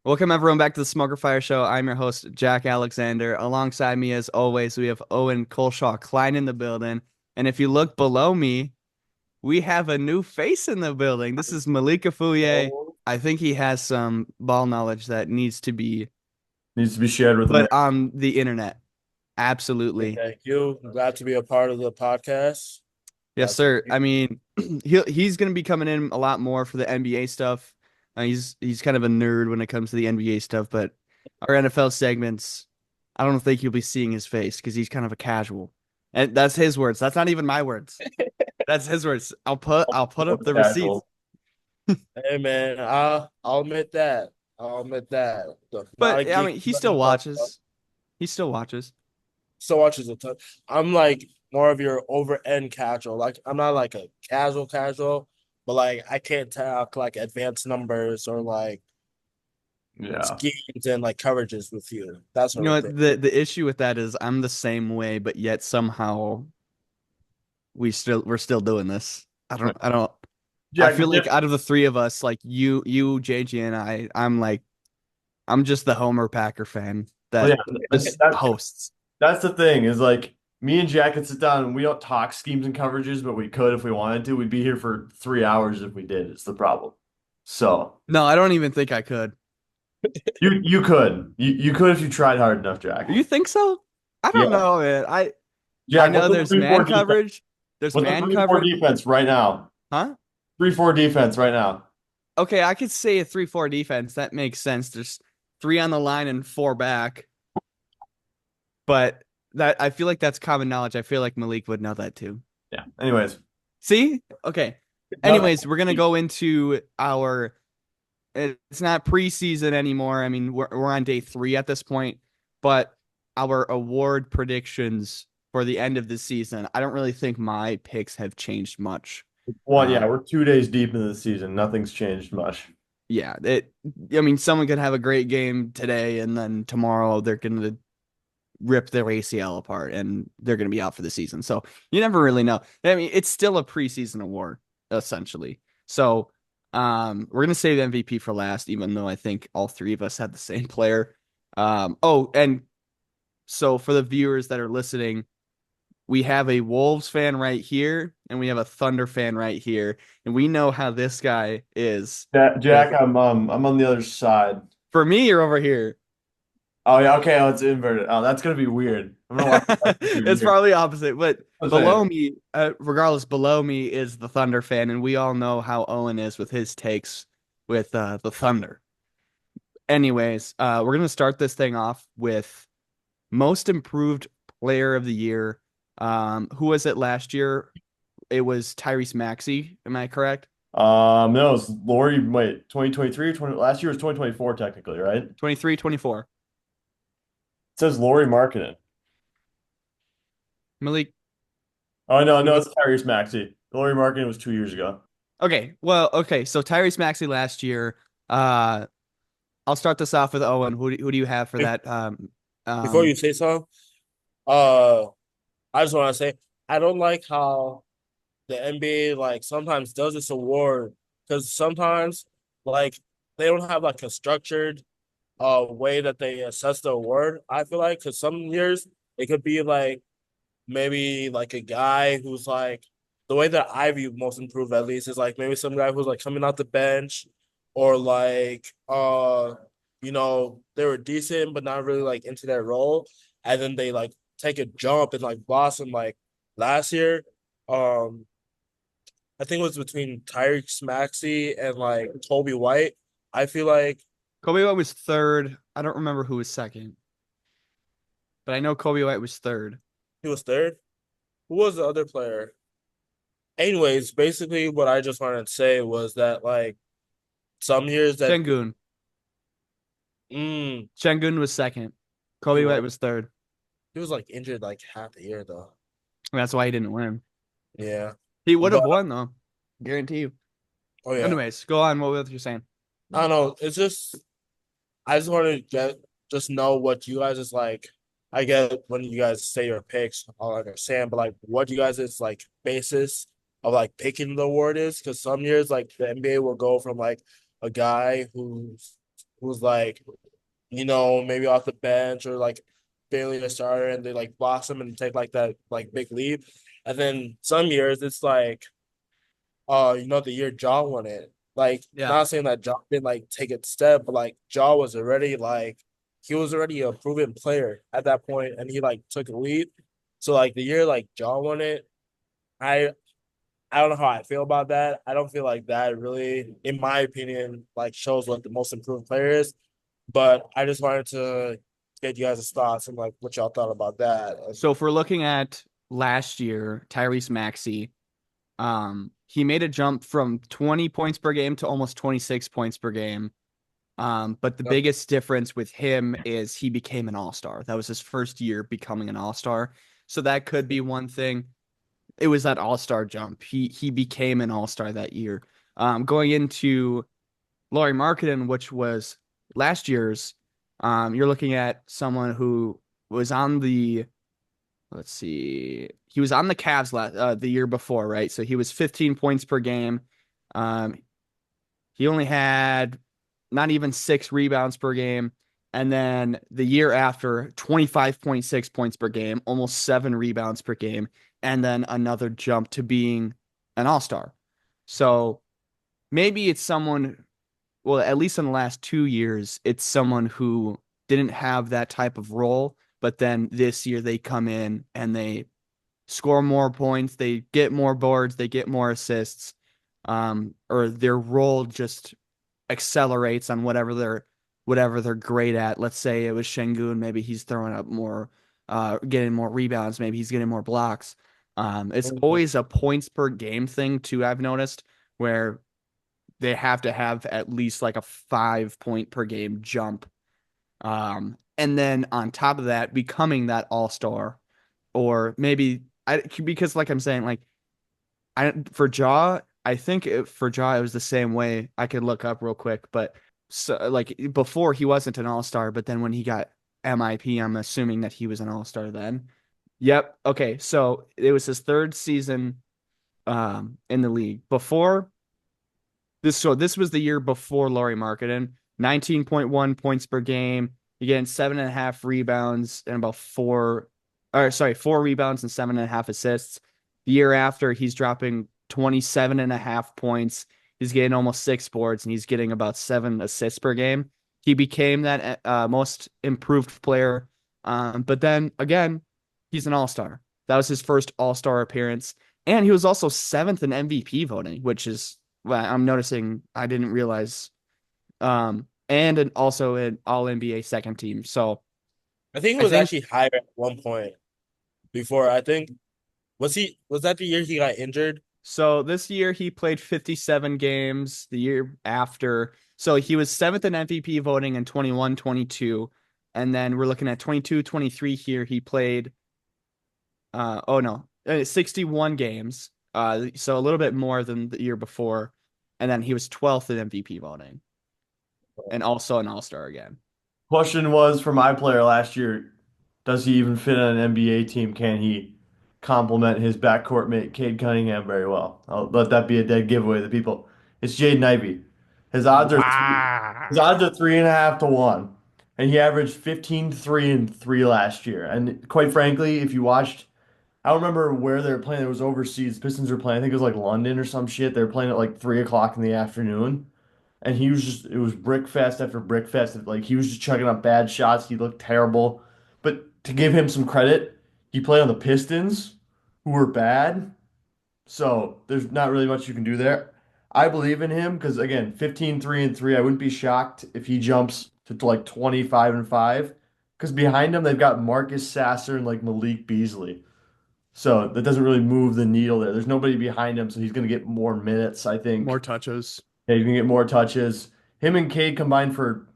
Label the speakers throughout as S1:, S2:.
S1: Welcome everyone back to the Smoker Fire Show. I'm your host, Jack Alexander. Alongside me, as always, we have Owen Colshaw Klein in the building. And if you look below me, we have a new face in the building. This is Malik Afouye.
S2: Oh,
S1: I think he has some ball knowledge that needs to be
S2: needs to be shared with
S1: put
S2: America.
S1: on the internet. Absolutely.
S2: Thank you. I'm glad to be a part of the podcast.
S1: Yes,
S2: Glad to
S1: sir.
S2: be
S1: I mean, he's going to be coming in a lot more for the NBA stuff. He's kind of a nerd when it comes to the NBA stuff, but our NFL segments, I don't think you'll be seeing his face because he's kind of a casual. And that's his words. That's not even my words. That's his words. I'll put up the receipts.
S2: casual. Hey man, I'll admit that. I'll admit that. Not a
S1: But I
S2: geek
S1: mean, he
S2: on
S1: still
S2: NFL stuff.
S1: watches. He still watches.
S2: Still watches a ton. I'm like more of your over end casual. Like I'm not like a casual, but like I can't talk like advanced numbers or like
S1: Yeah.
S2: schemes and like coverages with you. That
S1: You
S2: sort
S1: know
S2: of
S1: what?
S2: thing.
S1: The issue with that is I'm the same way, but yet somehow we're still doing this. I don't I
S2: Jack,
S1: feel like out of the three of us, like JG, and I'm just the Homer Packer fan
S2: well, yeah,
S1: that just
S2: that,
S1: hosts.
S2: that's the thing is like me and Jack could sit down and we don't talk schemes and coverages, but we could if we wanted to. We'd be here for 3 hours if we did. It's the problem. So
S1: No, I don't even think I could.
S2: you could you could if you tried hard enough, Jack.
S1: You think so? I don't
S2: Yeah,
S1: know, man. I
S2: Jack.
S1: know
S2: What's the
S1: there's
S2: three four
S1: man
S2: defense?
S1: coverage. There's
S2: What's the
S1: man
S2: 3-4
S1: coverage.
S2: defense right now?
S1: Huh?
S2: 3-4 defense right now.
S1: Okay, I could say a 3-4 defense. That makes sense. There's three on the line and four back, but that I feel like that's common knowledge. I feel like Malik would know that too.
S2: Yeah. Anyways,
S1: See? Okay.
S2: no,
S1: Anyways, we're gonna go into our it's not preseason anymore. I mean, we're on day 3 at this point, but our award predictions for the end of the season, I don't really think my picks have changed much.
S2: one.
S1: Uh,
S2: Yeah, we're 2 days deep into the season. Nothing's changed much.
S1: yeah, I mean, someone could have a great game today, and then tomorrow they're gonna rip their ACL apart, and they're gonna be out for the season. So you never really know. I mean, it's still a preseason award essentially. So we're gonna save MVP for last, even though I think all three of us had the same player. Oh, and so for the viewers that are listening, we have a Wolves fan right here, and we have a Thunder fan right here, and we know how this guy is.
S2: Jack, I'm on the other side.
S1: For me, you're over here.
S2: Oh yeah, okay, let's invert it. Oh, that's gonna be weird. I'm gonna watch that for
S1: It's
S2: years.
S1: probably opposite, but
S2: I'm saying.
S1: below me, regardless, below me is the Thunder fan, and we all know how Owen is with his takes with the Thunder. Anyways, we're gonna start this thing off with most improved player of the year. Who was it last year? It was Tyrese Maxey. Am I correct?
S2: No, it's Lori. Wait, 2023 or 20? Last year was 2024 technically, right? It
S1: 23, 24.
S2: says Lori Markkinen.
S1: Malik.
S2: Oh no, no, it's Tyrese Maxey. Lori Markkinen was 2 years ago.
S1: Okay, well, okay. So Tyrese Maxey last year. Uh, I'll start this off with Owen. Who do you have for
S2: Be-
S1: that?
S2: Before
S1: Um,
S2: you say so, uh, I just want to say I don't like how the NBA like sometimes does this award because sometimes like they don't have like a structured way that they assess the award. I feel like because some years it could be like maybe like a guy who's like the way that I view most improved at least is like maybe some guy who's like coming out the bench or like they were decent but not really like into that role and then they like take a jump and like blossom like last year. Um I think it was between Tyrese Maxey and like Kobe White. I feel like
S1: Kobe White was third. I don't remember who was second, but I know Kobe White was third.
S2: he was third. Who was the other player? Anyways, basically what I just wanted to say was that like some years that
S1: Şengün.
S2: mm,
S1: Şengün was second.
S2: he
S1: Kobe White
S2: was
S1: was third.
S2: he was like injured like half the year though.
S1: That's why he didn't win.
S2: Yeah.
S1: He would have
S2: But
S1: won though. Guarantee you.
S2: oh yeah.
S1: Anyways, go on. What were you saying?
S2: I don't know. It's just I just want to get just know what you guys is like. I get when you guys say your picks, I'll understand, but like what you guys is like basis of like picking the award is because some years like the NBA will go from like a guy who's who's like, maybe off the bench or like barely a starter and they like blossom and take like that like big leap. And then some years it's like, the year Ja won it. Like,
S1: Yeah.
S2: not saying that Ja didn't like take a step, but like Ja was already like he was already a proven player at that point and he like took a leap. So like the year like Ja won it, I I don't know how I feel about that. I don't feel like that really, in my opinion, like shows what the most improved player is. But I just wanted to get you guys' thoughts and like what y'all thought about that.
S1: So if we're looking at last year, Tyrese Maxey, he made a jump from 20 points per game to almost 26 points per game. But the biggest difference with him is he became an all-star. That was his first year becoming an all-star. So that could be one thing. It was that all-star jump. He became an all-star that year. Going into Laurie Marketing, which was last year's, you're looking at someone who was on the let's see. He was on the Cavs the year before, right? So he was 15 points per game. Um, he only had not even 6 rebounds per game. And then the year after, 25.6 points per game, almost 7 rebounds per game, and then another jump to being an all-star. So maybe it's someone, well, at least in the last 2 years, it's someone who didn't have that type of role, but then this year they come in and they score more points, they get more boards, they get more assists, or their role just accelerates on whatever they're great at. Let's say it was Şengün, maybe he's throwing up more, getting more rebounds, maybe he's getting more blocks. It's always a points per game thing too, I've noticed, where they have to have at least like a 5 point per game jump. And then on top of that, becoming that all-star, or maybe because like I'm saying, like for Jaw, I think for Jaw it was the same way. I could look up real quick, but so like before he wasn't an all-star, but then when he got MIP, I'm assuming that he was an all-star then. Yep. Okay. So it was his third season in the league. This was the year before Laurie Marketing. 19.1 points per game. You're getting 7.5 rebounds and about 4 rebounds and 7.5 assists. The year after, he's dropping 27.5 points. He's getting almost 6 boards and he's getting about 7 assists per game. He became that most improved player. But then again, he's an all-star. That was his first all-star appearance. And he was also seventh in MVP voting, which is well, I'm noticing I didn't realize. And also an All NBA second team. So
S2: I think it
S1: I
S2: was
S1: think
S2: actually higher at one point before. I think was that the year he got injured?
S1: so. This year he played 57 games. The year after, so he was seventh in MVP voting in 21, 22, and then we're looking at 22, 23 here. He played. Oh no, 61 games. So a little bit more than the year before, and then he was 12th in MVP voting, and also an All Star again.
S3: Question was for my player last year, does he even fit on an NBA team? Can he complement his backcourt mate Cade Cunningham very well? I'll let that be a dead giveaway to people. It's Jaden Ivey. His odds are his
S1: Wow.
S3: odds are 3.5 to 1. And he averaged 15, 3, and 3 last year. And quite frankly, if you watched, I don't remember where they were playing. It was overseas. Pistons were playing. I think it was like London or some shit. They were playing at like 3 o'clock in the afternoon. And he was just it was brick fest after brick fest. Like he was just chucking up bad shots. He looked terrible. But to give him some credit, he played on the Pistons, who were bad. So there's not really much you can do there. I believe in him because again, 15, 3, and 3. I wouldn't be shocked if he jumps to like 25 and 5. Because behind him they've got Marcus Sasser and like Malik Beasley. So that doesn't really move the needle there. There's nobody behind him, so he's gonna get more minutes, I
S1: More
S3: think.
S1: touches.
S3: Yeah, he's gonna get more touches. Him and Cade combined for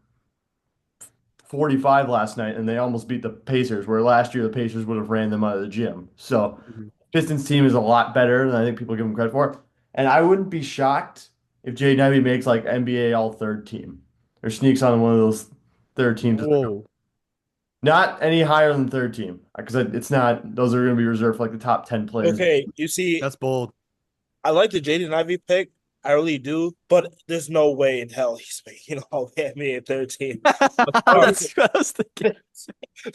S3: 45 last night, and they almost beat the Pacers, where last year the Pacers would have ran them out of the gym. So
S1: Mhm.
S3: Pistons team is a lot better than I think people give him credit for. And I wouldn't be shocked if Jaden Ivey makes like NBA all third team or sneaks on one of those third teams.
S1: Whoa.
S3: Not any higher than third team because it's not, those are going to be reserved for like the top 10 players.
S2: Okay, you see,
S1: That's bold.
S2: I like the Jaden Ivey pick, I really do, but there's no way in hell he's making all NBA 13.
S1: That's what I was thinking.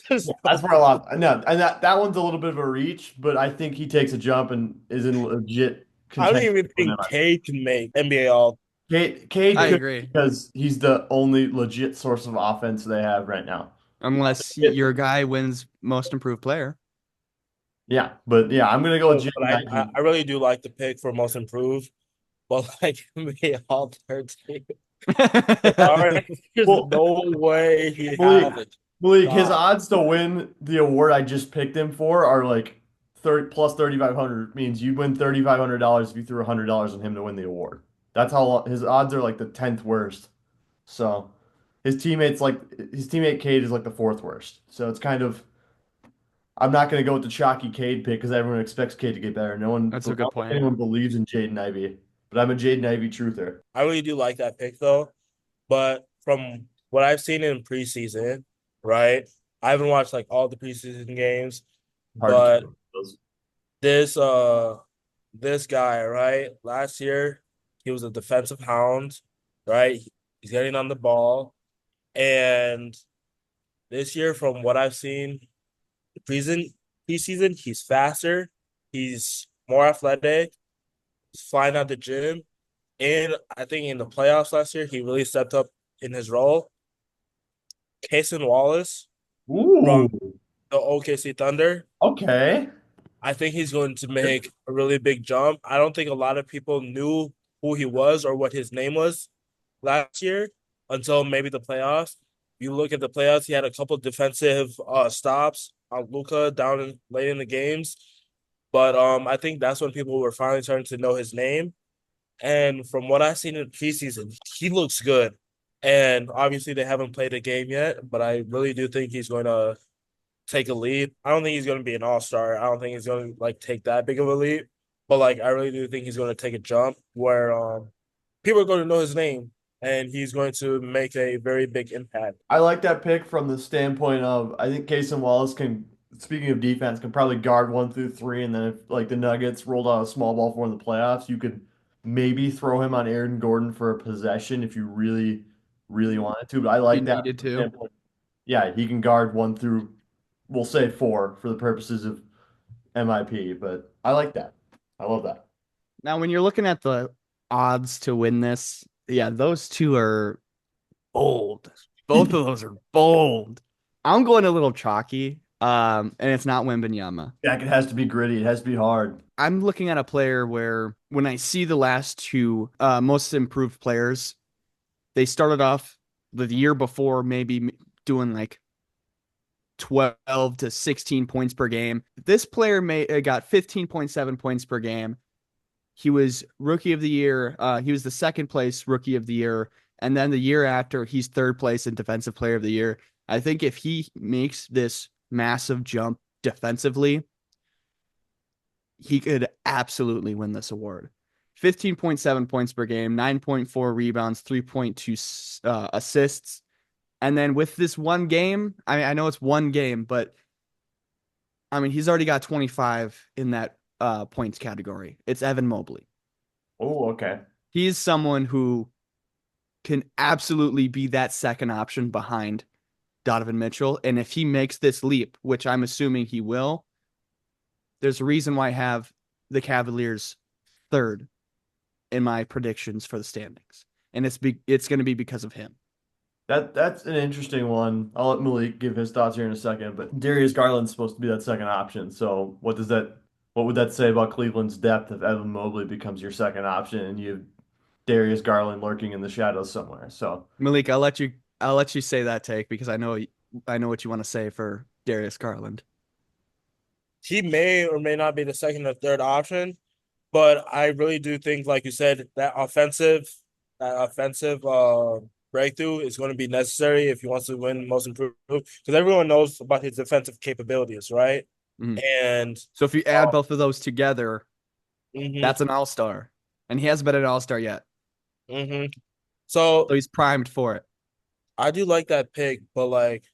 S2: There's
S3: That's where a lot. No, and that one's a little bit of a reach, but I think he takes a jump and is in legit
S2: I don't
S3: contention.
S2: even think Cade can make NBA all.
S3: Cade
S1: I
S3: could
S1: agree.
S3: because he's the only legit source of offense they have right now.
S1: Unless your guy wins most improved player.
S3: Yeah, but yeah, I'm gonna go with
S2: But
S3: Jaden Ivey.
S2: I really do like the pick for most improved. But like NBA all 13. All right. There's
S3: Well,
S2: no way he
S3: Malik,
S2: has it.
S3: Malik, his
S2: Stop.
S3: odds to win the award I just picked him for are like 30 plus 3,500 means you'd win $3,500 if you threw $100 on him to win the award. That's how his odds are like the 10th worst. So his teammate Cade is like the fourth worst. So it's kind of I'm not gonna go with the chalky Cade pick because everyone expects Cade to get better. I
S1: That's a good
S3: don't think
S1: point.
S3: anyone believes in Jaden Ivey, but I'm a Jaden Ivey truther.
S2: I really do like that pick though. But from what I've seen in preseason, right? I haven't watched like all the preseason games,
S3: Hard to keep
S2: but
S3: up with those.
S2: this this guy, right? Last year, he was a defensive hound, right? He's getting on the ball. And this year, from what I've seen, preseason, he's faster, he's more athletic, he's flying out the gym. And I think in the playoffs last year, he really stepped up in his role. Cason Wallace
S3: Ooh,
S2: from the OKC Thunder,
S3: okay.
S2: I think he's going to make a really big jump. I don't think a lot of people knew who he was or what his name was last year until maybe the playoffs. You look at the playoffs, he had a couple defensive stops on Luka down late in the games. But I think that's when people were finally starting to know his name. And from what I've seen in preseason, he looks good. And obviously they haven't played a game yet, but I really do think he's going to take a leap. I don't think he's going to be an all-star. I don't think he's going to like take that big of a leap, but like I really do think he's going to take a jump where people are going to know his name and he's going to make a very big impact.
S3: I like that pick from the standpoint of I think Cason Wallace can, speaking of defense, can probably guard 1 through 3, and then if like the Nuggets rolled out a small ball for the playoffs, you could maybe throw him on Aaron Gordon for a possession if you really, really wanted to. But I
S1: You
S3: like that
S1: needed to.
S3: standpoint. Yeah, he can guard 1 through, we'll say 4 for the purposes of MIP, but I like that. I love that.
S1: Now, when you're looking at the odds to win this, yeah, those two are bold. Both of those are bold. I'm going a little chalky, and it's not Wembanyama.
S3: Jack, it has to be gritty. It has to be hard.
S1: I'm looking at a player where when I see the last two most improved players, they started off the year before maybe doing like 12 to 16 points per game. This player got 15.7 points per game. He was rookie of the year. He was the second place rookie of the year. And then the year after, he's third place in defensive player of the year. I think if he makes this massive jump defensively, he could absolutely win this award. 15.7 points per game, 9.4 rebounds, 3.2 assists. And then with this one game, I know it's one game, but I mean, he's already got 25 in that points category. It's Evan Mobley.
S3: Oh, okay.
S1: He's someone who can absolutely be that second option behind Donovan Mitchell. And if he makes this leap, which I'm assuming he will, there's a reason why I have the Cavaliers third in my predictions for the standings. And it's going to be because of him.
S3: That's an interesting one. I'll let Malik give his thoughts here in a second, but Darius Garland's supposed to be that second option. So what would that say about Cleveland's depth if Evan Mobley becomes your second option and you have Darius Garland lurking in the shadows somewhere? So
S1: Malik, I'll let you say that take because I know what you want to say for Darius Garland.
S2: He may or may not be the second or third option, but I really do think, like you said, that offensive breakthrough is going to be necessary if he wants to win most improved because everyone knows about his defensive capabilities, right?
S1: Mhm.
S2: And
S1: So if you add both of those together,
S2: mhm,
S1: that's an all-star. And he hasn't been an all-star yet.
S2: mhm.
S1: So
S2: So
S1: he's primed for it.
S2: I do like that pick, but like,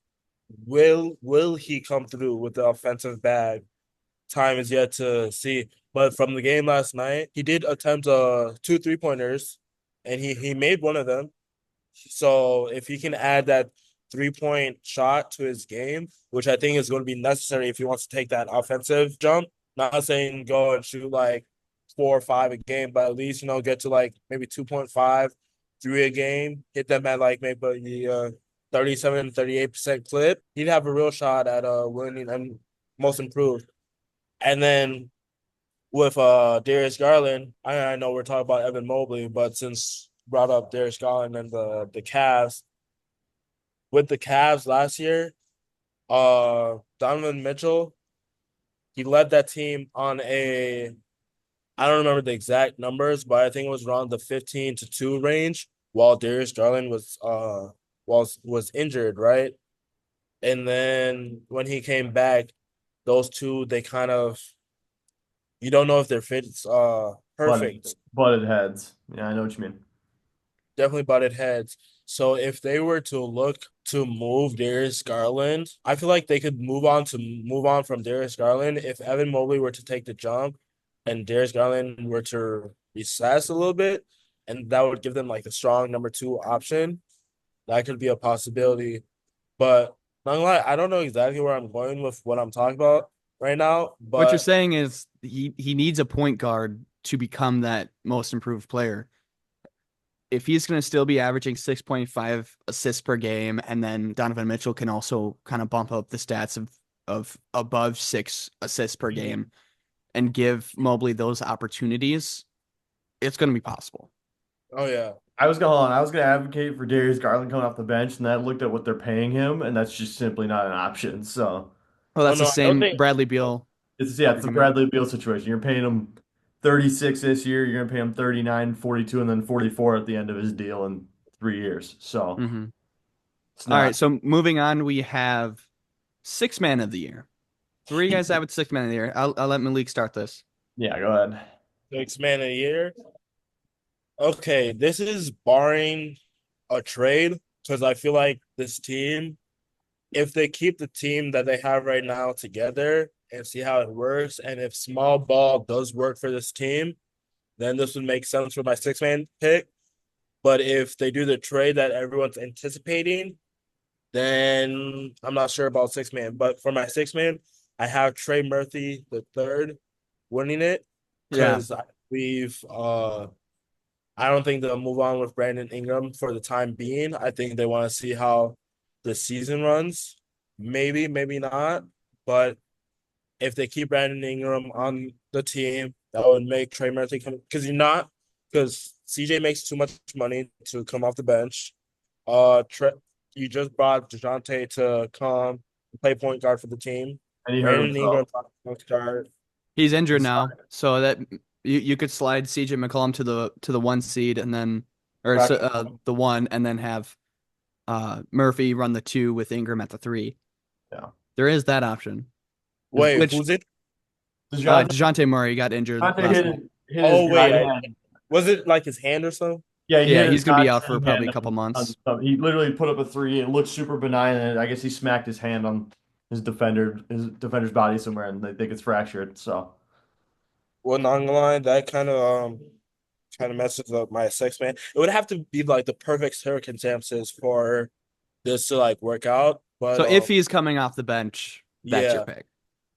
S2: will he come through with the offensive bag? Time is yet to see. But from the game last night, he did attempt two 3 pointers, and he made one of them. So if he can add that 3 point shot to his game, which I think is going to be necessary if he wants to take that offensive jump, not saying go and shoot like 4 or 5 a game, but at least get to like maybe 2.5, three a game, hit them at like maybe the 37, 38% clip. He'd have a real shot at winning and most improved. And then with Darius Garland, I know we're talking about Evan Mobley, but since brought up Darius Garland and the Cavs, with the Cavs last year, Donovan Mitchell, he led that team on a I don't remember the exact numbers, but I think it was around the 15-2 range, while Darius Garland was injured, right? And then when he came back, those two they kind of you don't know if their fits
S3: Butted,
S2: perfect.
S3: butted heads. Yeah, I know what you mean.
S2: Definitely butted heads. So if they were to look to move Darius Garland, I feel like they could move on from Darius Garland if Evan Mobley were to take the jump and Darius Garland were to recess a little bit, and that would give them like a strong number two option. That could be a possibility. But not gonna lie, I don't know exactly where I'm going with what I'm talking about right now.
S1: What you're
S2: But
S1: saying is he needs a point guard to become that most improved player. If he's going to still be averaging 6.5 assists per game, and then Donovan Mitchell can also kind of bump up the stats of above 6 assists per game and give Mobley those opportunities, it's going to be possible.
S2: oh yeah.
S3: I was gonna advocate for Darius Garland coming off the bench, and I looked at what they're paying him, and that's just simply not an option. So
S1: Oh,
S2: Oh
S1: that's the
S2: no, I don't
S1: same
S2: think
S1: Bradley Beal
S3: it's the
S1: argument.
S3: Bradley Beal situation. You're paying him 36 this year, you're gonna pay him 39, 42, and then 44 at the end of his deal in 3 years. So
S1: Mm-hmm.
S3: it's
S1: All right,
S3: not.
S1: so moving on, we have six man of the year. So where do you guys have with six man of the year? I'll let Malik start this.
S3: Yeah, go ahead.
S2: six man a year. Okay, this is barring a trade because I feel like this team, if they keep the team that they have right now together and see how it works, and if small ball does work for this team, then this would make sense for my six man pick. But if they do the trade that everyone's anticipating, then I'm not sure about six man. But for my six man, I have Trey Murphy the third winning it
S1: Yeah.
S2: because I believe I don't think they'll move on with Brandon Ingram for the time being. I think they want to see how the season runs. Maybe, maybe not. But if they keep Brandon Ingram on the team, that would make Trey Murphy come because CJ makes too much money to come off the bench. Tre, you just brought DeJounte to come play point guard for the team.
S3: And he hurt
S2: Brandon
S3: himself.
S2: Ingram point guard.
S1: He's injured now, so that you could slide CJ McCollum to the one seed and then or the one and then have Murphy run the two with Ingram at the three.
S3: Yeah.
S1: There is that option.
S2: Wait,
S1: Which
S2: who's it?
S3: DeJounte,
S1: DeJounte Murray got injured
S3: DeJounte
S1: last night.
S3: hit his
S2: Oh
S3: right
S2: wait,
S3: hand.
S2: was it like his hand or something?
S3: Yeah, he
S1: Yeah,
S3: hit his
S1: he's gonna be
S3: right
S1: out for probably
S3: hand
S1: a couple
S3: on
S1: months.
S3: stuff. He literally put up a three. It looked super benign, and I guess he smacked his hand on his defender's body somewhere, and they think it's fractured. So
S2: Well, not gonna lie, that kind of messes up my six man. It would have to be like the perfect circumstances for this to like work out. But
S1: So if he's coming off the bench, that's your
S2: yeah,
S1: pick.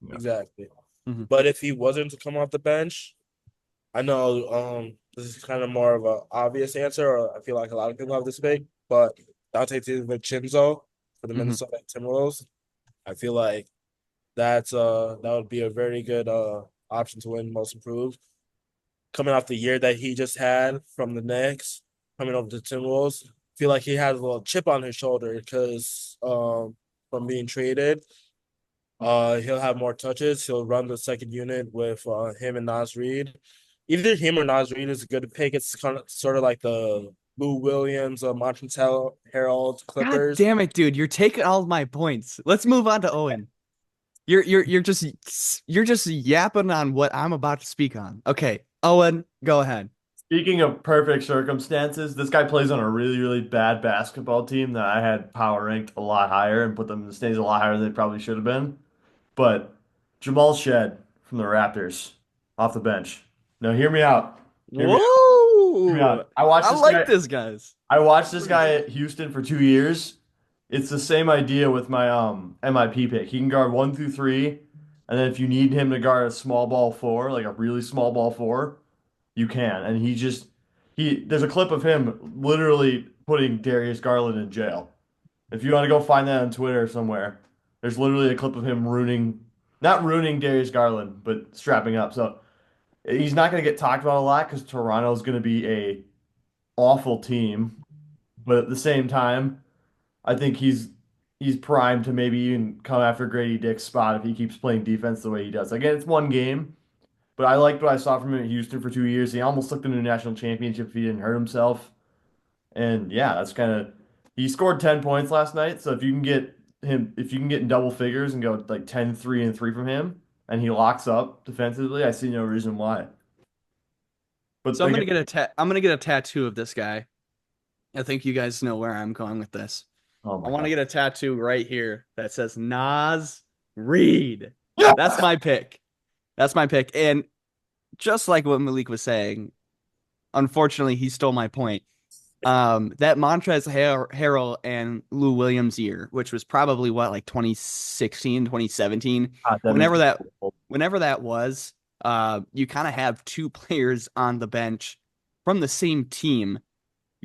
S3: yeah.
S2: exactly.
S1: Mhm.
S2: But if he wasn't to come off the bench, I know this is kind of more of a obvious answer, or I feel like a lot of people have this pick, but Dante DiVincenzo for the
S1: Mhm.
S2: Minnesota Timberwolves. I feel like that would be a very good option to win most improved. Coming off the year that he just had from the Knicks, coming over to Timberwolves, feel like he has a little chip on his shoulder because from being traded. He'll have more touches. He'll run the second unit with him and Nas Reed. Either him or Nas Reed is a good pick. It's kind of sort of like the Lou Williams, Montrezl Harrell
S1: God
S2: Clippers.
S1: damn it, dude! You're taking all of my points. Let's move on to Owen. You're just yapping on what I'm about to speak on. Okay, Owen, go ahead.
S3: speaking of perfect circumstances, this guy plays on a really, really bad basketball team that I had power ranked a lot higher and put them in the standings a lot higher than they probably should have been. But Jamal Shed from the Raptors. off the bench. No, hear me out. Hear me out. Hear me
S1: Whoa!
S3: out. I watched
S1: I
S3: this
S1: like
S3: guy.
S1: this, guys.
S3: I watched this guy at Houston for 2 years. It's the same idea with my MIP pick. He can guard 1 through 3, and then if you need him to guard a small ball four, like a really small ball four, you can. And he there's a clip of him literally putting Darius Garland in jail. If you want to go find that on Twitter somewhere, there's literally a clip of him not ruining Darius Garland, but strapping up. So he's not going to get talked about a lot because Toronto's going to be a awful team. But at the same time, I think he's primed to maybe even come after Grady Dick's spot if he keeps playing defense the way he does. Again, it's one game, but I liked what I saw from him at Houston for 2 years. He almost took them to a national championship if he didn't hurt himself. And yeah, that's kind of he scored 10 points last night. So if you can get in double figures and go like 10, 3, and 3 from him, and he locks up defensively, I see no reason why. But
S1: So I'm
S3: again,
S1: gonna get I'm gonna get a tattoo of this guy. I think you guys know where I'm going with this.
S3: oh
S1: I
S3: my
S1: want to
S3: God.
S1: get a tattoo right here that says Nas Reed. That's
S3: Yeah.
S1: my pick. That's my pick. And just like what Malik was saying, unfortunately, he stole my point. That Montrezl Harrell and Lou Williams year, which was probably what, like 2016, 2017,
S3: God, that makes
S1: whenever
S3: me
S1: that
S3: old.
S1: whenever that was, you kind of have two players on the bench from the same team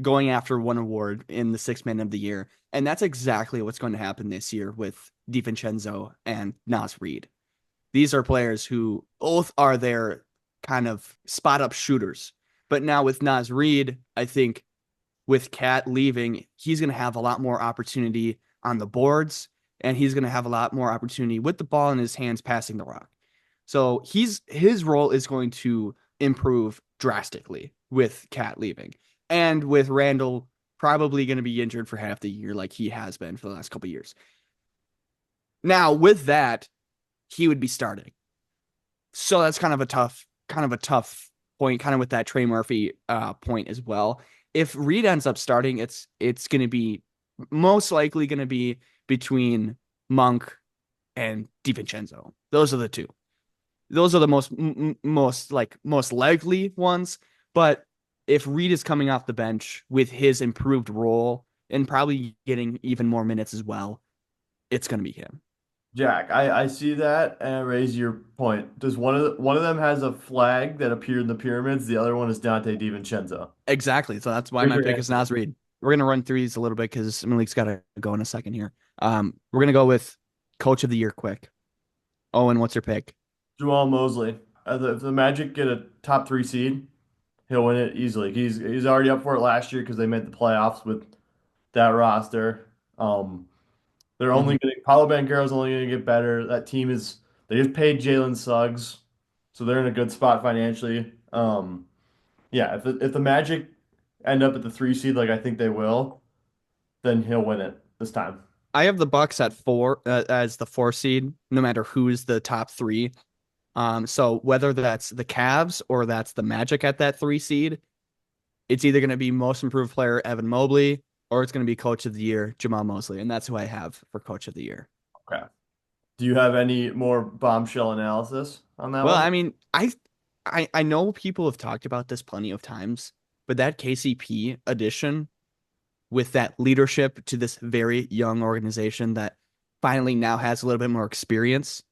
S1: going after one award in the six man of the year. And that's exactly what's going to happen this year with DiVincenzo and Nas Reed. These are players who both are their kind of spot up shooters. But now with Nas Reed, I think with Cat leaving, he's going to have a lot more opportunity on the boards, and he's going to have a lot more opportunity with the ball in his hands passing the rock. So his role is going to improve drastically with Cat leaving. And with Randall probably going to be injured for half the year like he has been for the last couple of years. Now, with that, he would be starting. So that's kind of a tough point, kind of with that Trey Murphy point as well. If Reed ends up starting, it's going to be most likely going to be between Monk and DiVincenzo. Those are the two. Those are the most likely ones. But if Reed is coming off the bench with his improved role and probably getting even more minutes as well, it's going to be him.
S3: Jack, I see that and I raise your point. Does one of them has a flag that appeared in the pyramids? The other one is Dante DiVincenzo.
S1: Exactly. So that's why
S3: Where's
S1: my
S3: your
S1: pick is
S3: answer?
S1: Nas Reed. We're gonna run through these a little bit because Malik's got to go in a second here. We're gonna go with Coach of the Year quick. Owen, what's your pick?
S3: Jamal Mosley. If the Magic get a top 3 seed, he'll win it easily. He's already up for it last year because they made the playoffs with that roster. They're
S1: Mhm.
S3: only getting Paolo Banchero's only going to get better. That team is they just paid Jalen Suggs, so they're in a good spot financially. Yeah, if the Magic end up at the 3 seed like I think they will, then he'll win it this time.
S1: I have the Bucks at four as the four seed, no matter who's the top three. So whether that's the Cavs or that's the Magic at that three seed, it's either going to be most improved player Evan Mobley or it's going to be Coach of the Year Jamal Mosley, and that's who I have for Coach of the Year.
S3: Okay. Do you have any more bombshell analysis on that
S1: Well,
S3: one?
S1: I mean, I know people have talked about this plenty of times, but that KCP addition with that leadership to this very young organization that finally now has a little bit more experience,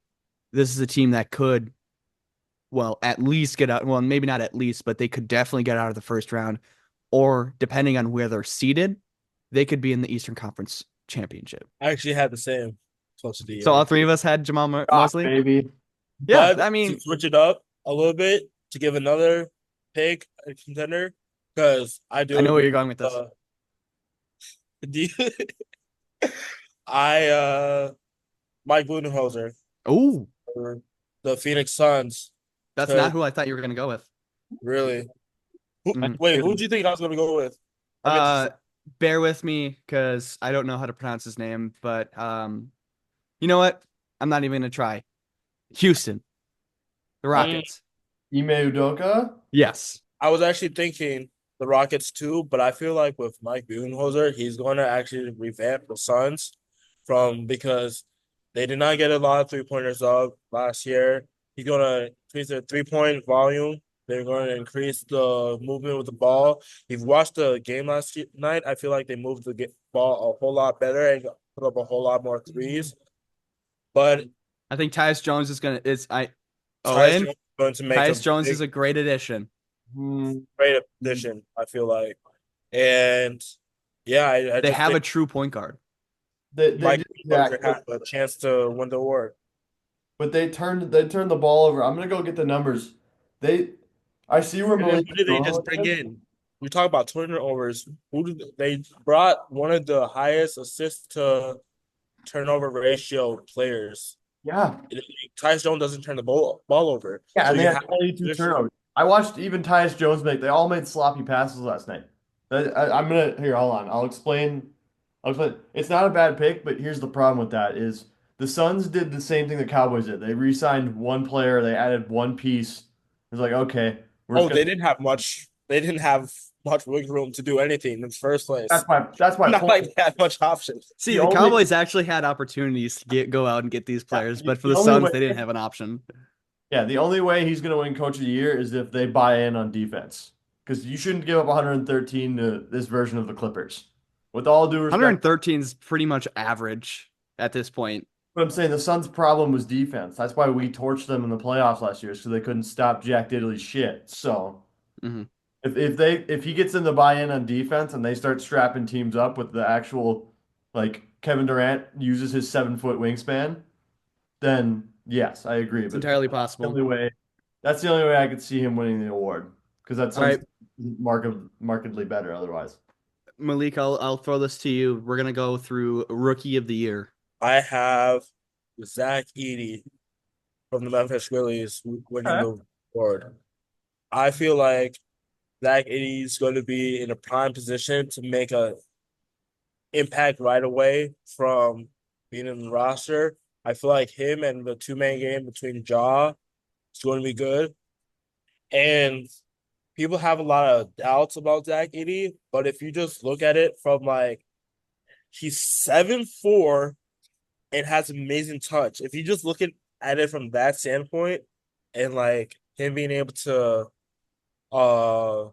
S1: this is a team that could, well, at least get out. Well, maybe not at least, but they could definitely get out of the first round, or depending on where they're seated, they could be in the Eastern Conference Championship.
S2: I actually had the same close to the
S1: So all
S2: year.
S1: three of us had Jamal
S3: Rock,
S1: Mosley.
S3: baby.
S1: Yeah,
S2: But
S1: I
S2: to
S1: mean,
S2: switch it up a little bit, to give another pick a contender, because I
S1: I
S2: do
S1: know where
S2: agree.
S1: you're going with this.
S2: Do you- I Mike Budenholzer
S1: Oh,
S2: for the Phoenix Suns.
S1: that's
S2: Cause
S1: not who I thought you were going to go with.
S2: really,
S1: Mhm.
S2: wait, who do you think I was gonna go with? I'm
S1: Uh,
S2: interested.
S1: bear with me because I don't know how to pronounce his name, but you know what? I'm not even gonna try. Houston, the
S2: Mm,
S1: Rockets.
S3: Ime Udoka?
S1: Yes.
S2: I was actually thinking the Rockets too, but I feel like with Mike Budenholzer, he's going to actually revamp the Suns from because they did not get a lot of 3 pointers up last year. He's gonna increase their 3-point volume. They're going to increase the movement with the ball. If you watched the game night, I feel like they moved the ball a whole lot better and put up a whole lot more threes. But
S1: I think Tyus Jones is gonna is I
S2: Tyus
S1: Owen
S2: Jones is going to make a
S1: Tyus Jones is
S2: big,
S1: a great addition.
S2: great addition, I feel like. And yeah, I
S1: They
S2: just
S1: have
S2: think
S1: a true point guard.
S3: They
S2: Mike
S3: do, Zach,
S2: Budenholzer has a chance to win the award.
S3: but they turned the ball over. I'm gonna go get the numbers. They I see where
S2: And then
S3: Malik
S2: who
S3: is
S2: did they
S3: going
S2: just
S3: with
S2: bring
S3: this.
S2: in? We talk about turnovers. Who did they brought one of the highest assist to turnover ratio players?
S3: Yeah.
S2: Tyus Jones doesn't turn the ball over,
S3: Yeah,
S2: so
S3: and they
S2: you
S3: had
S2: have
S3: 22
S2: position.
S3: turnovers. I watched even Tyus Jones they all made sloppy passes last night. I'm gonna here, hold on. I'll explain. It's not a bad pick, but here's the problem with that is the Suns did the same thing the Cowboys did. They re-signed one player, they added one piece. It's like, okay, we're just
S2: Oh,
S3: gonna
S2: they didn't have much. They didn't have much wiggle room to do anything in the first place.
S3: that's my
S2: Not like
S3: point.
S2: they had much options.
S1: See,
S3: The
S1: the
S3: only
S1: Cowboys actually had opportunities to go out and get these
S3: yeah,
S1: players,
S3: the,
S1: but for
S3: the
S1: the
S3: only
S1: Suns,
S3: way
S1: they didn't have an option.
S3: yeah, the only way he's gonna win Coach of the Year is if they buy in on defense. Because you shouldn't give up 113 to this version of the Clippers. With all due respect,
S1: 113 is pretty much average at this point.
S3: but I'm saying the Suns' problem was defense. That's why we torched them in the playoffs last year, so they couldn't stop Jack Diddley's shit. So
S1: Mhm.
S3: if he gets them to buy in on defense and they start strapping teams up with the actual like Kevin Durant uses his 7 foot wingspan, then yes, I agree.
S1: It's
S3: But
S1: entirely
S3: the
S1: possible.
S3: only way that's the only way I could see him winning the award because that
S1: All
S3: Suns
S1: right,
S3: markedly better otherwise.
S1: Malik, I'll throw this to you. We're gonna go through Rookie of the Year.
S2: I have Zach Edey from the Memphis Grizzlies winning
S3: Okay.
S2: the award. I feel like Zach Edey is going to be in a prime position to make a impact right away from being in the roster. I feel like him and the 2-man game between Jaw is going to be good. And people have a lot of doubts about Zach Edey, but if you just look at it from like he's 7'4" and has amazing touch. If you just look at it from that standpoint and like him being able to uh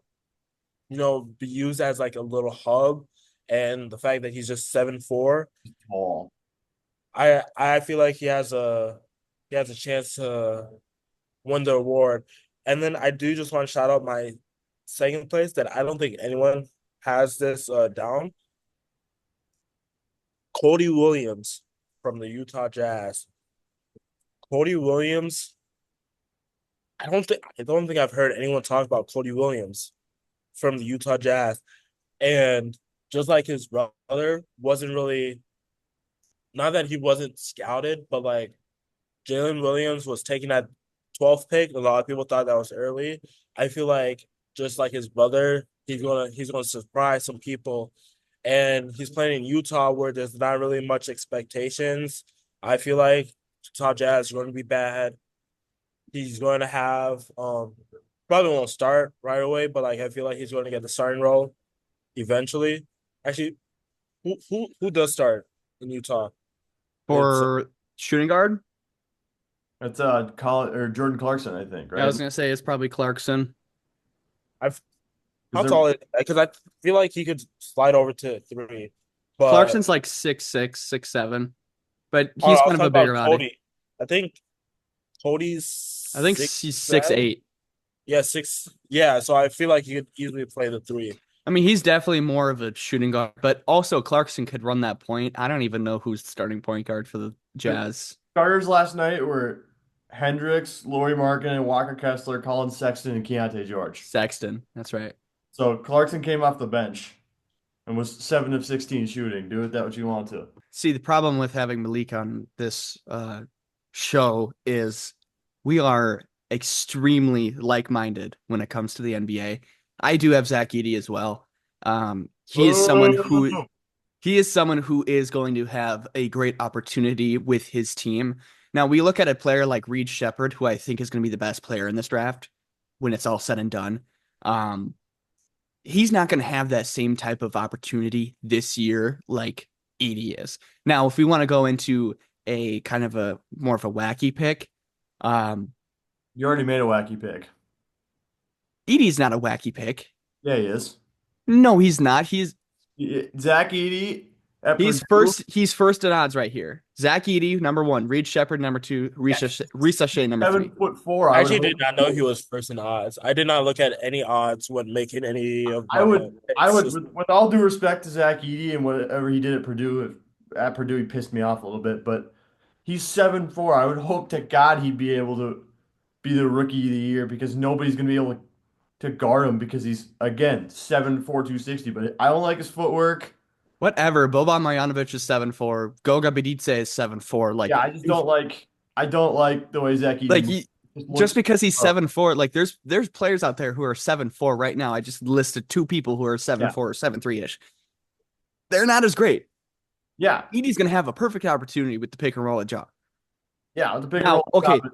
S2: be used as like a little hub and the fact that he's just 7'4",
S3: Tall.
S2: I feel like he has a chance to win the award. And then I do just want to shout out my second place that I don't think anyone has this down. Cody Williams from the Utah Jazz. Cody Williams, I don't think I've heard anyone talk about Cody Williams from the Utah Jazz. And just like his brother wasn't really, not that he wasn't scouted, but like Jalen Williams was taken at 12th pick. A lot of people thought that was early. I feel like just like his brother, he's gonna surprise some people. And he's playing in Utah where there's not really much expectations. I feel like Utah Jazz are going to be bad. He's going to have probably won't start right away, but like I feel like he's going to get the starting role eventually. Actually, who does start in Utah? It's
S1: For shooting guard,
S3: That's Colin or Jordan Clarkson, I think,
S1: yeah, I
S3: right?
S1: was gonna say it's probably Clarkson.
S2: I've
S3: Is
S2: how
S3: there
S2: tall is because I feel like he could slide over to 3, but
S1: Clarkson's like 6'6", 6'7", but
S2: oh,
S1: he's
S2: I
S1: kind
S2: was
S1: of a
S2: talking
S1: bigger
S2: about
S1: body.
S2: Cody. I think Cody's
S1: I think
S2: six
S1: he's six
S2: seven.
S1: eight.
S2: Yeah, 6. Yeah, so I feel like he could easily play the 3.
S1: I mean, he's definitely more of a shooting guard, but also Clarkson could run that point. I don't even know who's the starting point guard for the
S3: the
S1: Jazz.
S3: starters last night were Hendricks, Laurie Markkinen, Walker Kessler, Colin Sexton, and Keontae George.
S1: Sexton, that's right.
S3: So Clarkson came off the bench and was 7 of 16 shooting. Do with that what you want to.
S1: See, the problem with having Malik on this show is we are extremely like-minded when it comes to the NBA. I do have Zach Edey as well. He is someone who is going to have a great opportunity with his team. Now, we look at a player like Reed Shepherd, who I think is going to be the best player in this draft when it's all said and done. Um, he's not going to have that same type of opportunity this year like Edie is. Now, if we want to go into a kind of a more of a wacky pick, um,
S3: You already made a wacky pick.
S1: Edie's not a wacky pick.
S3: Yeah, he is.
S1: No, he's not.
S3: Zach Edey at Purdue.
S1: He's first in odds right here. Zach Edey, number one. Reed Shepard, number two.
S3: Yeah,
S1: Risa Shea, number
S3: seven
S1: three.
S3: foot four.
S2: I
S3: I would
S2: actually did
S3: hope.
S2: not know he was first in odds. I did not look at any odds when making any of
S3: I
S2: my
S3: would. I
S2: picks.
S3: would. With all due respect to Zach Edey and whatever he did at Purdue, at Purdue he pissed me off a little bit. But he's 7'4". I would hope to God he'd be able to be the rookie of the year because nobody's gonna be able to guard him because he's again 7'4", 260. But I don't like his footwork.
S1: Whatever. Boban Marjanovic is 7'4". Goga Bitadze is 7'4".
S3: Yeah, I just don't like. I don't like the way Zach Edey
S1: Like
S3: moves.
S1: he,
S3: It just
S1: just
S3: looks.
S1: because he's 7'4", like there's players out there who are 7'4" right now. I just listed two people who are seven
S3: Yeah,
S1: four or 7'3" ish. They're not as great.
S3: yeah,
S1: Edie's gonna have a perfect opportunity with the pick and roll at Jaw.
S3: yeah. With the pick and
S1: Now,
S3: roll top,
S1: okay,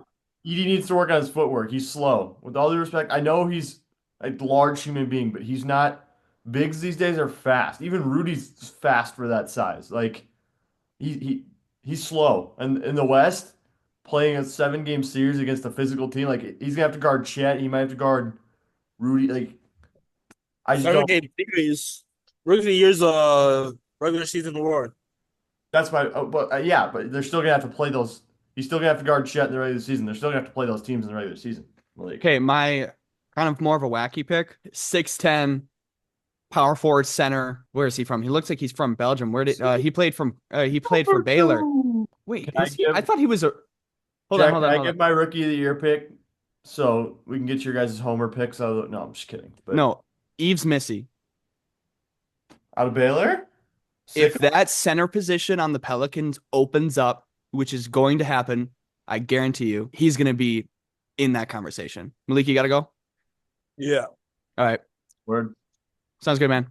S3: Edey needs to work on his footwork. He's slow. With all due respect, I know he's a large human being, but he's not. Bigs these days are fast. Even Rudy's fast for that size. Like he he he's slow. And in the West, playing a 7 game series against a physical team, like he's gonna have to guard Chet. He might have to guard Rudy. Like I just
S2: Seven
S3: don't.
S2: game series. Rookie of the year's regular season award.
S3: That's my. But yeah, but they're still gonna have to play those. He's still gonna have to guard Chet in the regular season. They're still gonna have to play those teams in the regular season. Like
S1: okay, my kind of more of a wacky pick. 6'10", power forward center. Where is he from? He looks like he's from Belgium. Where did he played for Baylor. Wait,
S3: Can I
S1: is he? I
S3: give
S1: thought he was a hold on,
S3: Jack?
S1: hold
S3: Can
S1: on,
S3: I
S1: hold on.
S3: give my rookie of the year pick so we can get your guys' homer picks out of the, no, I'm just kidding. But
S1: No, Eves Missy.
S3: out of Baylor,
S1: If
S3: sick.
S1: that center position on the Pelicans opens up, which is going to happen, I guarantee you, he's going to be in that conversation. Malik, you got to go? All
S2: Yeah.
S1: right.
S3: Word.
S1: Sounds good, man.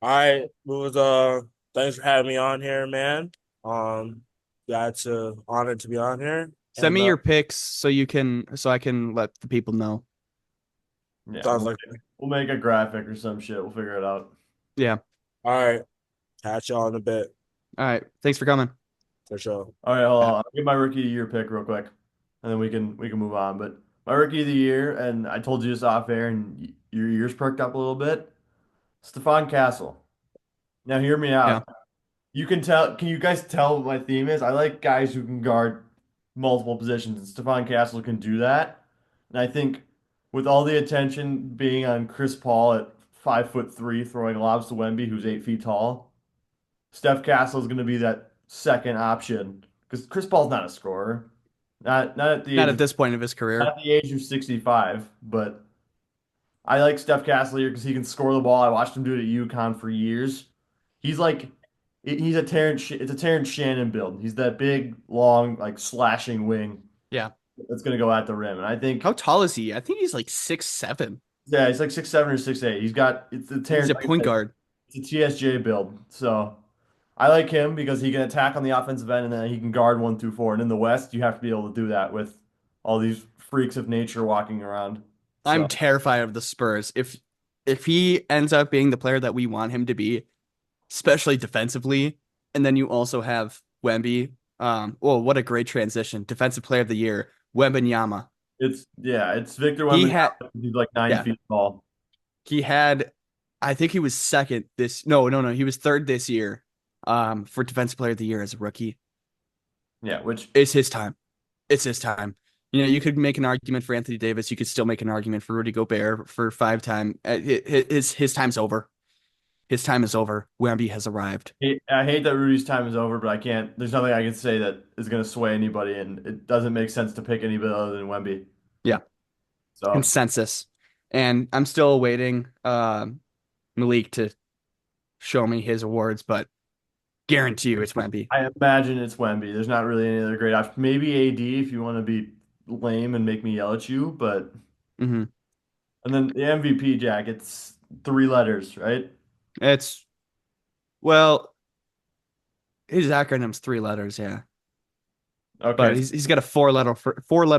S2: All right. It was thanks for having me on here, man. Yeah, it's an honor to be on here.
S1: Send
S2: And
S1: me your picks so I can let the people know.
S3: Yeah,
S2: sounds like
S3: we'll make a graphic or some shit. We'll figure it out.
S1: Yeah.
S2: all right. Catch y'all in a bit
S1: All right. Thanks for coming.
S2: for sure.
S3: All right, hold on. I'll get my rookie of the year pick real quick, and then we can move on. But my rookie of the year, and I told you this off air, and your ears perked up a little bit. Stephon Castle. Now hear me
S1: Yeah.
S3: out. You can tell. Can you guys tell what my theme is? I like guys who can guard multiple positions, and Stephon Castle can do that. And I think with all the attention being on Chris Paul at 5'3", throwing lobs to Wemby, who's 8 feet tall, Steph Castle is going to be that second option because Chris Paul's not a scorer, not at the
S1: Not
S3: age
S1: at
S3: of
S1: this point of his
S3: not
S1: career.
S3: at the age of 65, but I like Steph Castle here because he can score the ball. I watched him do it at UConn for years. He's like, he's a it's a Terrence Shannon build. He's that big, long, like slashing wing
S1: Yeah.
S3: that's gonna go at the rim. And I
S1: How
S3: think,
S1: tall is he? I think he's like 6'7".
S3: yeah, he's like 6'7" or 6'8". He's got it's the
S1: He's
S3: Terrence,
S1: a
S3: like I
S1: point
S3: said,
S1: guard.
S3: it's a TSJ build. So I like him because he can attack on the offensive end and then he can guard 1 through 4. And in the West, you have to be able to do that with all these freaks of nature walking around.
S1: I'm
S3: So
S1: terrified of the Spurs. If he ends up being the player that we want him to be, especially defensively, and then you also have Wemby. Well, what a great transition. Defensive player of the year, Wembanyama.
S3: it's Victor
S1: He
S3: Wembanyama.
S1: had
S3: He's like nine
S1: yeah,
S3: feet tall.
S1: he had I think he was second this no, he was third this year for defensive player of the year as a rookie.
S3: Yeah, which
S1: It's his time. It's his time. You know, you could make an argument for Anthony Davis. You could still make an argument for Rudy Gobert for 5 time. His time's over. His time is over. Wemby has arrived.
S3: I hate that Rudy's time is over, but I can't. There's nothing I can say that is going to sway anybody, and it doesn't make sense to pick anybody other than Wemby.
S1: Yeah,
S3: So
S1: consensus. And I'm still awaiting Malik to show me his awards, but guarantee you it's Wemby.
S3: I imagine it's Wemby. There's not really any other great option. Maybe AD if you want to be lame and make me yell at you, but
S1: Hmm.
S3: and then the MVP, Jack, it's 3 letters, right?
S1: It's well, his acronym's 3 letters, yeah, but
S3: Okay,
S1: he's got a four letter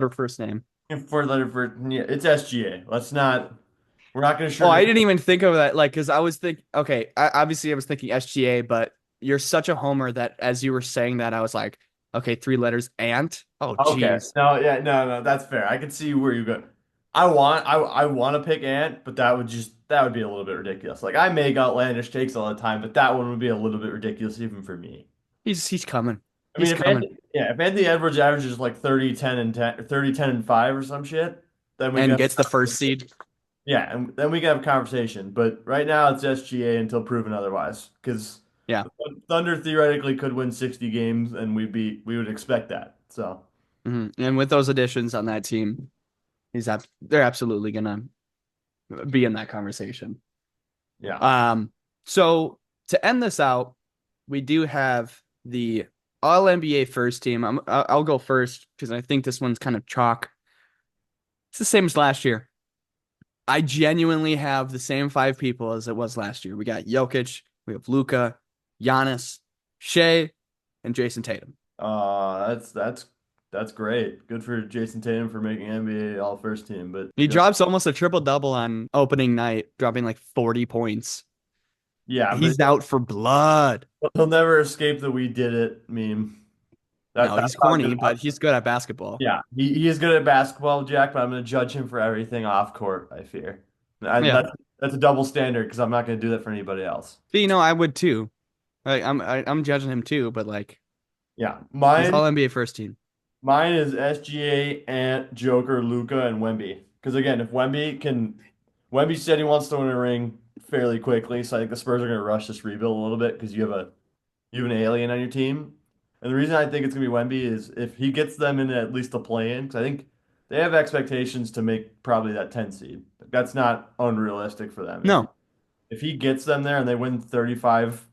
S1: first name.
S3: 4 letter for yeah, it's SGA. Let's not. We're not going to
S1: Oh, I
S3: sugarcoat.
S1: didn't even think of that. Like, because I was thinking, okay, obviously I was thinking SGA, but you're such a homer that as you were saying that, I was like, Okay, 3 letters. Ant. Oh,
S3: Okay.
S1: geez.
S3: No, yeah, no, that's fair. I can see where you go. I want to pick Ant, but that would be a little bit ridiculous. Like I make outlandish takes all the time, but that one would be a little bit ridiculous even for me.
S1: He's coming.
S3: I mean,
S1: He's coming.
S3: If Anthony Edwards averages like 30, 10, and 10, or 30, 10, and 5 or some shit, then we can
S1: And
S3: have
S1: gets the
S3: a
S1: first
S3: conversation.
S1: seed.
S3: Yeah, and then we can have a conversation. But right now it's SGA until proven otherwise. Because
S1: Yeah.
S3: Thunder theoretically could win 60 games, and we would expect that. So
S1: And with those additions on that team, they're absolutely gonna be in that conversation.
S3: yeah.
S1: So to end this out, we do have the All NBA first team. I'll go first because I think this one's kind of chalk. It's the same as last year. I genuinely have the same 5 people as it was last year. We got Jokic, we have Luka, Giannis, Shea, and Jason Tatum.
S3: That's great. Good for Jason Tatum for making NBA All First Team. But
S1: He drops almost a triple double on opening night, dropping like 40 points.
S3: yeah, but
S1: He's out for blood.
S3: he'll never escape the "we did it" meme.
S1: No,
S3: That's
S1: he's
S3: how good.
S1: corny, but he's good at basketball.
S3: Yeah, he is good at basketball, Jack. But I'm going to judge him for everything off court. I fear.
S1: Yeah.
S3: That's a double standard because I'm not going to do that for anybody else.
S1: But, I would too. I'm judging him too, but like
S3: Yeah,
S1: he's all NBA first team.
S3: mine is SGA, Ant, Joker, Luca, and Wemby. Because again, if Wemby said he wants to win a ring fairly quickly, so I think the Spurs are going to rush this rebuild a little bit because you have an alien on your team. And the reason I think it's going to be Wemby is if he gets them in at least the play-in, because I think they have expectations to make probably that 10 seed. That's not unrealistic for them.
S1: No,
S3: If he gets them there and they win 35,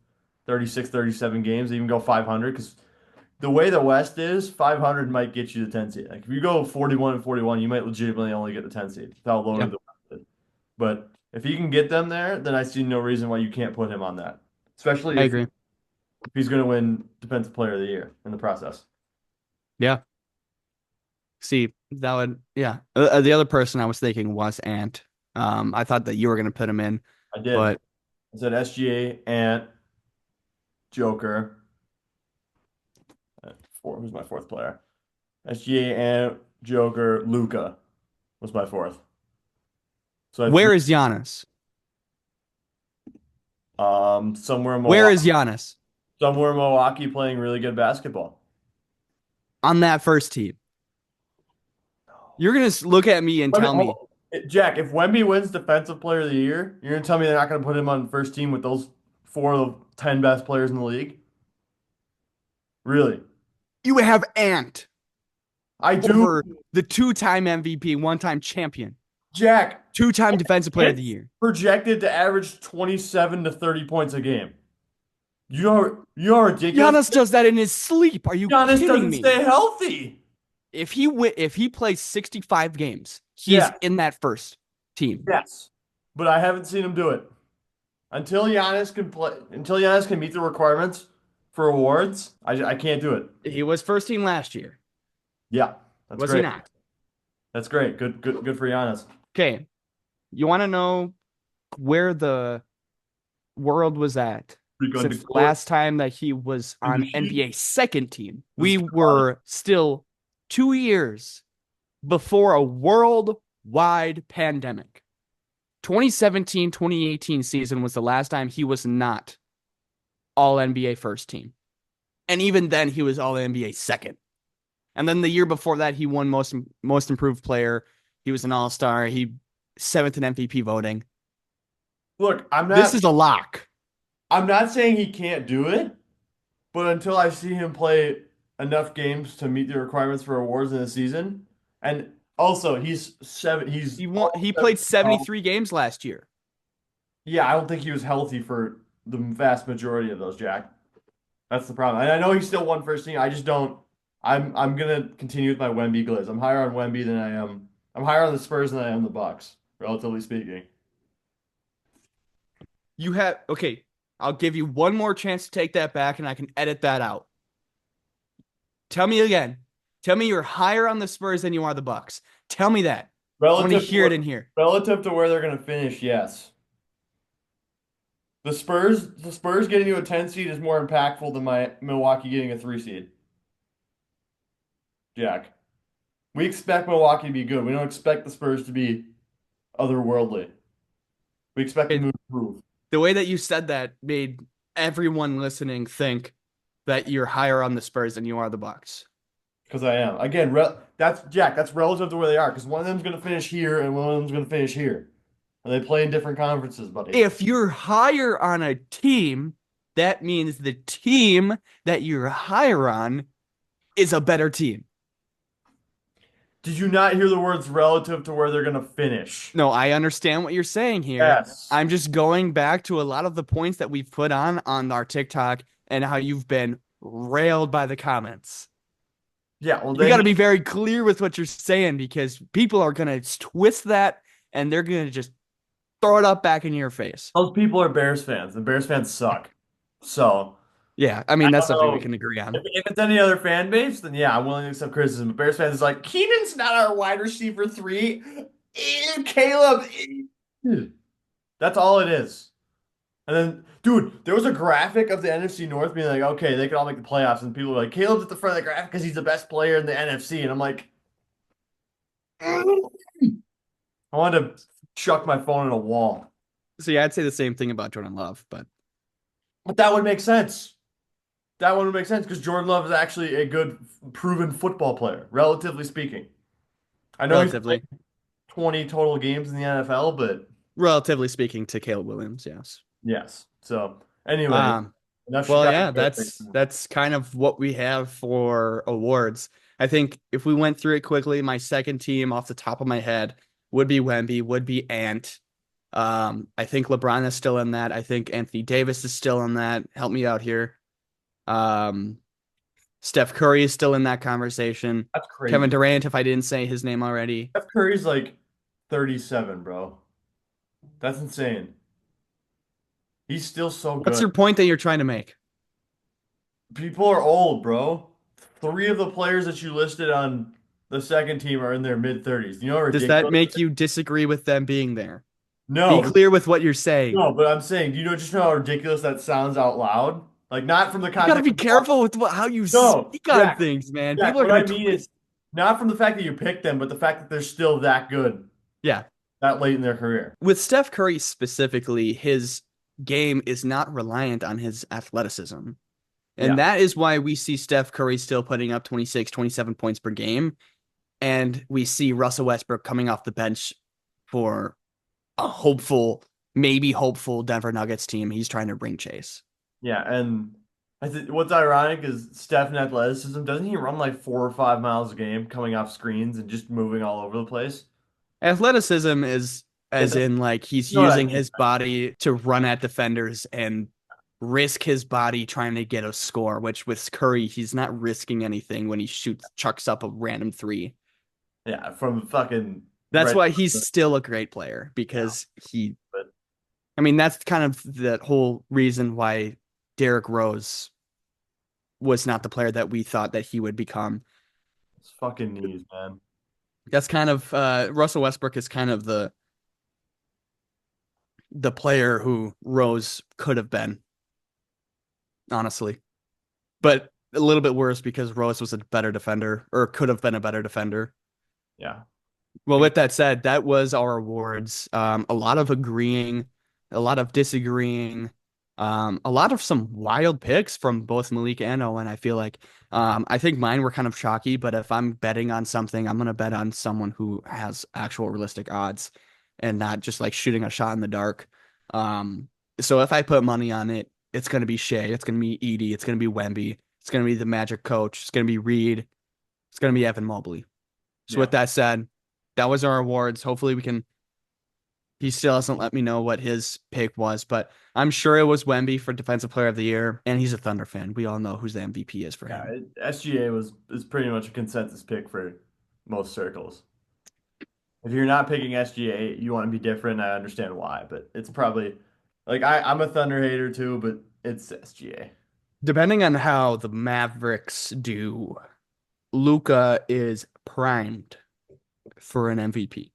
S3: 36, 37 games, they even go 500, because the way the West is, 500 might get you the 10 seed. Like if you go 41 and 41, you might legitimately only get the 10 seed. That's how
S1: yeah,
S3: loaded the West is. But if he can get them there, then I see no reason why you can't put him on that. Especially
S1: I
S3: if
S1: agree.
S3: he's going to win Defensive Player of the Year in the process.
S1: Yeah. See, that would, yeah. The other person I was thinking was Ant. I thought that you were gonna put him in,
S3: I did.
S1: but
S3: I said SGA, Ant, Joker. Who's my fourth player? SGA, Ant, Joker, Luca was my fourth. So I
S1: where is Giannis?
S3: somewhere in
S1: Where
S3: Milwaukee,
S1: is Giannis
S3: playing really good basketball.
S1: on that first team? You're gonna look at me and
S3: I mean,
S1: tell me
S3: Jack, if Wemby wins Defensive Player of the Year, you're gonna tell me they're not gonna put him on first team with those 4 of the 10 best players in the league? Really?
S1: you have Ant
S3: I do,
S1: over the 2-time MVP, 1-time champion,
S3: Jack.
S1: 2-time defensive player of the
S3: It's
S1: year.
S3: projected to average 27 to 30 points a game. You know how ridiculous.
S1: Giannis does that in his sleep. Are you
S3: Giannis
S1: kidding
S3: doesn't
S1: me?
S3: stay healthy.
S1: If he plays 65 games, he's
S3: Yeah,
S1: in that first team.
S3: yes. But I haven't seen him do it. Until Giannis can meet the requirements for awards, I can't do it.
S1: He was first team last year.
S3: Yeah, that's
S1: Was he
S3: great.
S1: not?
S3: That's great. Good for Giannis.
S1: Okay. You want to know where the world was at since the last time that he was
S3: In
S1: on
S3: the Sheik?
S1: NBA second team?
S3: The
S1: We
S3: squad?
S1: were still 2 years before a worldwide pandemic. 2017-2018 season was the last time he was not all NBA first team. And even then he was all NBA second. And then the year before that he won most improved player. He was an all-star. He 7th in MVP voting.
S3: Look,
S1: This is a lock.
S3: I'm not saying he can't do it, but until I see him play enough games to meet the requirements for awards in the season, and also he's
S1: He played 73 games last year.
S3: yeah, I don't think he was healthy for the vast majority of those, Jack. That's the problem. And I know he still won first team. I just don't. I'm gonna continue with my Wemby glaze. I'm higher on Wemby than I am. I'm higher on the Spurs than I am the Bucks, relatively speaking.
S1: You have okay. I'll give you one more chance to take that back, and I can edit that out. Tell me again. Tell me you're higher on the Spurs than you are the Bucks. Tell me that. I want to hear it in here.
S3: Relative to where they're gonna finish, yes. The Spurs getting you a 10 seed is more impactful than my Milwaukee getting a 3 seed. Jack. We expect Milwaukee to be good. We don't expect the Spurs to be otherworldly. We expect them to
S1: It,
S3: improve
S1: the way that you said that made everyone listening think that you're higher on the Spurs than you are the Bucks.
S3: because I am. Again, that's Jack. That's relative to where they are because one of them's going to finish here and one of them's going to finish here. And they play in different conferences, buddy.
S1: If you're higher on a team, that means the team that you're higher on is a better team.
S3: Did you not hear the words relative to where they're going to finish?
S1: No, I understand what you're saying here.
S3: Yes.
S1: I'm just going back to a lot of the points that we've put on our TikTok and how you've been railed by the comments.
S3: Yeah, well,
S1: You got
S3: then
S1: to be very clear with what you're saying because people are going to twist that and they're going to just throw it up back in your face.
S3: those people are Bears fans, and Bears fans suck. So,
S1: Yeah, I
S3: I
S1: mean, that's
S3: don't
S1: something we
S3: know.
S1: can agree on.
S3: If it's any other fan base, then yeah, I'm willing to accept criticism. But Bears fans is like, Keenan's not our wide receiver three. Caleb. That's all it is. And then, dude, there was a graphic of the NFC North being like, okay, they could all make the playoffs. And people were like, Caleb's at the front of the graphic because he's the best player in the NFC. And I'm like, I wanted to chuck my phone in a wall.
S1: So yeah, I'd say the same thing about Jordan Love, but
S3: But that would make sense. That one would make sense because Jordan Love is actually a good, proven football player, relatively speaking. I know he's played
S1: relatively,
S3: 20 total games in the NFL, but
S1: relatively speaking to Caleb Williams, yes.
S3: yes. So, anyway,
S1: Um,
S3: enough
S1: well,
S3: Chicago
S1: yeah,
S3: Bears thing.
S1: that's kind of what we have for awards. I think if we went through it quickly, my second team off the top of my head would be Wemby, would be Ant. I think LeBron is still in that. I think Anthony Davis is still in that. Help me out here. Um, Steph Curry is still in that conversation.
S3: That's
S1: Kevin
S3: crazy.
S1: Durant, if I didn't say his name already.
S3: Steph Curry's like 37, bro. That's insane. He's still so
S1: What's
S3: good.
S1: your point that you're trying to make?
S3: People are old, bro. Three of the players that you listed on the second team are in their mid 30s. You know how
S1: Does that
S3: ridiculous?
S1: make you disagree with them being there? Be
S3: No,
S1: clear with what you're saying.
S3: no, but I'm saying, do you know just know how ridiculous that sounds out loud? Like not from the
S1: You got to
S3: context
S1: be
S3: of
S1: careful with how you
S3: no,
S1: speak on
S3: Jack,
S1: things, man.
S3: Jack.
S1: People are
S3: What I
S1: going to
S3: mean is
S1: twist.
S3: not from the fact that you picked them, but the fact that they're still that good
S1: Yeah.
S3: that late in their career.
S1: With Steph Curry specifically, his game is not reliant on his athleticism. And
S3: Yeah,
S1: that is why we see Steph Curry still putting up 26, 27 points per game. And we see Russell Westbrook coming off the bench for a hopeful, maybe hopeful Denver Nuggets team he's trying to bring chase.
S3: yeah, and I think what's ironic is Steph in athleticism. Doesn't he run like 4 or 5 miles a game, coming off screens and just moving all over the place?
S1: Athleticism is
S3: Yeah,
S1: as in like he's
S3: you know what I
S1: using
S3: mean.
S1: his body to run at defenders and risk his body trying to get a score, which with Curry, he's not risking anything when he chucks up a random three.
S3: Yeah, from fucking
S1: That's
S3: right.
S1: why he's still a great player
S3: Yeah,
S1: because he,
S3: but
S1: I mean, that's kind of the whole reason why Derrick Rose was not the player that we thought that he would become.
S3: it's fucking knees, man.
S1: That's kind of Russell Westbrook is kind of the player who Rose could have been, honestly. But a little bit worse because Rose was a better defender or could have been a better defender.
S3: Yeah.
S1: Well, with that said, that was our awards. A lot of agreeing, a lot of disagreeing, a lot of some wild picks from both Malik and Owen. I feel like I think mine were kind of chalky, but if I'm betting on something, I'm gonna bet on someone who has actual realistic odds and not just like shooting a shot in the dark. So if I put money on it, it's gonna be Shea, it's gonna be Edie, it's gonna be Wemby, it's gonna be the Magic coach, it's gonna be Reed, it's gonna be Evan Mobley. So
S3: Yeah.
S1: with that said, that was our awards. Hopefully we can. He still hasn't let me know what his pick was, but I'm sure it was Wemby for Defensive Player of the Year, and he's a Thunder fan. We all know who's the MVP is for
S3: Yeah,
S1: him.
S3: SGA is pretty much a consensus pick for most circles. If you're not picking SGA, you want to be different. I understand why, but it's probably like I'm a Thunder hater too, but it's SGA.
S1: Depending on how the Mavericks do, Luka is primed for an MVP.